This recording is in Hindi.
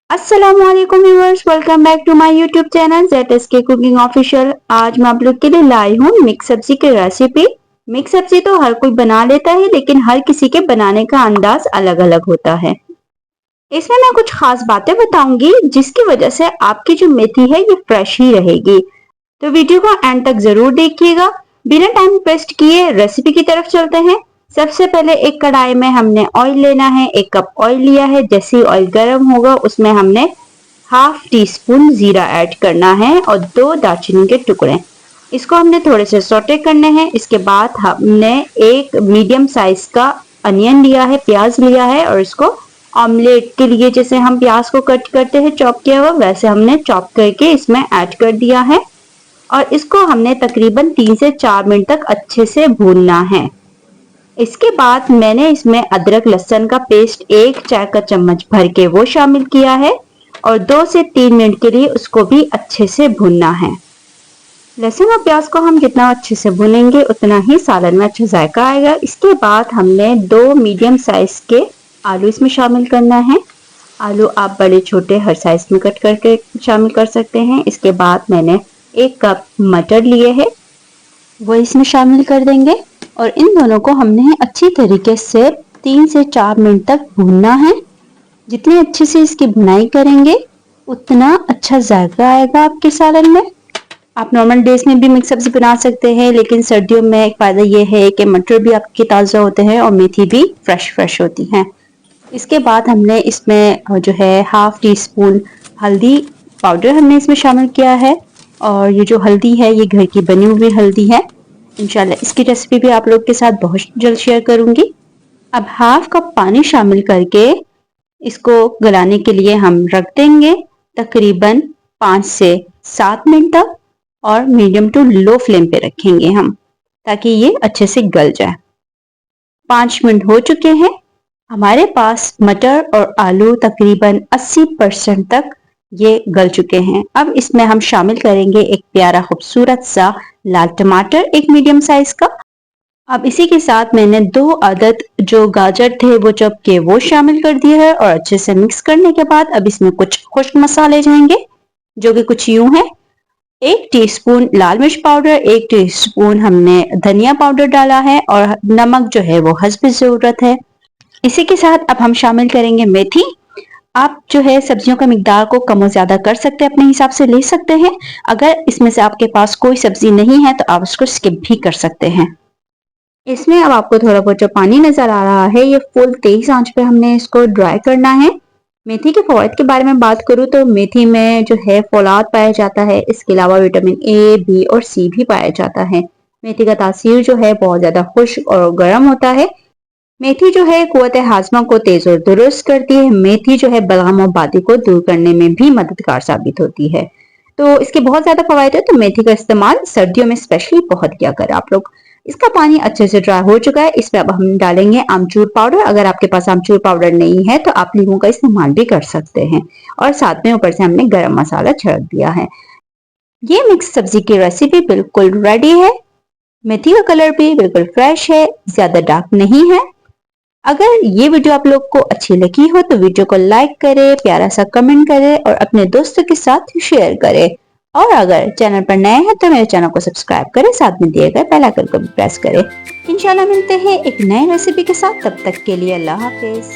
अस्सलामुअलैकुम viewers, welcome back to my YouTube channel ZSK cooking official. आज मैं आप लोग के लिए लाई हूँ मिक्स सब्जी की रेसिपी। मिक्स सब्जी तो हर कोई बना लेता है, लेकिन हर किसी के बनाने का अंदाज अलग अलग होता है। इसमें मैं कुछ खास बातें बताऊंगी जिसकी वजह से आपकी जो मेथी है ये फ्रेश ही रहेगी। तो वीडियो को एंड तक जरूर देखिएगा। बिना टाइम वेस्ट किए रेसिपी की तरफ चलते हैं। सबसे पहले एक कढ़ाई में हमने ऑयल लेना है। 1 कप ऑयल लिया है। जैसे ही ऑयल गर्म होगा उसमें हमने हाफ टी स्पून जीरा ऐड करना है और 2 दालचीनी के टुकड़े। इसको हमने थोड़े से सौटे करने हैं। इसके बाद हमने एक मीडियम साइज का अनियन लिया है, प्याज लिया है, और इसको ऑमलेट के लिए जैसे हम प्याज को कट करते हैं चॉप किया हुआ, वैसे हमने चॉप करके इसमें ऐड कर दिया है। और इसको हमने तकरीबन 3 से 4 मिनट तक अच्छे से भूनना है। इसके बाद मैंने इसमें अदरक लहसुन का पेस्ट 1 चाय का चम्मच भर के वो शामिल किया है और 2 से 3 मिनट के लिए उसको भी अच्छे से भूनना है। लहसुन और प्याज को हम जितना अच्छे से भूनेंगे उतना ही सालन में अच्छा जायका आएगा। इसके बाद हमने 2 मीडियम साइज के आलू इसमें शामिल करना है। आलू आप बड़े छोटे हर साइज में कट करके शामिल कर सकते हैं। इसके बाद मैंने 1 कप मटर लिए है, वो इसमें शामिल कर देंगे और इन दोनों को हमने अच्छी तरीके से 3 से 4 मिनट तक भूनना है। जितनी अच्छे से इसकी भुनाई करेंगे उतना अच्छा जायका आएगा आपके सालन में। आप नॉर्मल डेज में भी मिक्स सब्जी बना सकते हैं, लेकिन सर्दियों में एक फायदा ये है कि मटर भी आपके ताज़ा होते हैं और मेथी भी फ्रेश होती है। इसके बाद हमने इसमें जो है हाफ टी स्पून हल्दी पाउडर हमने इसमें शामिल किया है। और ये जो हल्दी है ये घर की बनी हुई हल्दी है। इंशाल्लाह इसकी रेसिपी भी आप लोग के साथ बहुत जल्द शेयर करूंगी। अब हाफ कप पानी शामिल करके इसको गलाने के लिए हम रख देंगे तकरीबन 5 से 7 मिनट तक, और मीडियम टू लो फ्लेम पे रखेंगे हम ताकि ये अच्छे से गल जाए। 5 मिनट हो चुके हैं। हमारे पास मटर और आलू तकरीबन 80% तक ये गल चुके हैं। अब इसमें हम शामिल करेंगे एक प्यारा खूबसूरत सा लाल टमाटर, एक मीडियम साइज का। अब इसी के साथ मैंने 2 अदद जो गाजर थे वो चॉप के वो शामिल कर दिए है और अच्छे से मिक्स करने के बाद अब इसमें कुछ खुश्क मसाले जाएंगे जो कि कुछ यूं है। 1 टीस्पून लाल मिर्च पाउडर, 1 टीस्पून हमने धनिया पाउडर डाला है और नमक जो है वो हस्ब जरूरत है। इसी के साथ अब हम शामिल करेंगे मेथी। आप जो है सब्जियों का मिकदार को कम और ज्यादा कर सकते हैं, अपने हिसाब से ले सकते हैं। अगर इसमें से आपके पास कोई सब्जी नहीं है तो आप उसको स्किप भी कर सकते हैं। इसमें अब आपको थोड़ा बहुत जो पानी नजर आ रहा है ये फुल तेज आंच पे हमने इसको ड्राई करना है। मेथी के फवाद के बारे में बात करूँ तो मेथी में जो है फौलाद पाया जाता है। इसके अलावा विटामिन ए, बी और सी भी पाया जाता है। मेथी का तासीर जो है बहुत ज्यादा खुश्क और गर्म होता है। मेथी जो है कुव्वत हाजमा को तेज और दुरुस्त करती है। मेथी जो है बलगम और बादी को दूर करने में भी मददगार साबित होती है। तो इसके बहुत ज्यादा फवायद है, तो मेथी का इस्तेमाल सर्दियों में स्पेशली बहुत किया करें आप लोग। इसका पानी अच्छे से ड्राई हो चुका है। इसमें अब हम डालेंगे आमचूर पाउडर। अगर आपके पास आमचूर पाउडर नहीं है तो आप लीमू का इस्तेमाल भी कर सकते हैं। और साथ में ऊपर से हमने गरम मसाला छिड़क दिया है। ये मिक्स सब्जी की रेसिपी बिल्कुल रेडी है। मेथी का कलर भी बिल्कुल फ्रेश है, ज्यादा डार्क नहीं है। अगर ये वीडियो आप लोग को अच्छी लगी हो तो वीडियो को लाइक करें, प्यारा सा कमेंट करें और अपने दोस्तों के साथ शेयर करें। और अगर चैनल पर नए हैं तो मेरे चैनल को सब्सक्राइब करें, साथ में दिए गए बेल आइकन को भी प्रेस करें। इंशाल्लाह मिलते हैं एक नई रेसिपी के साथ। तब तक के लिए अल्लाह हाफिज।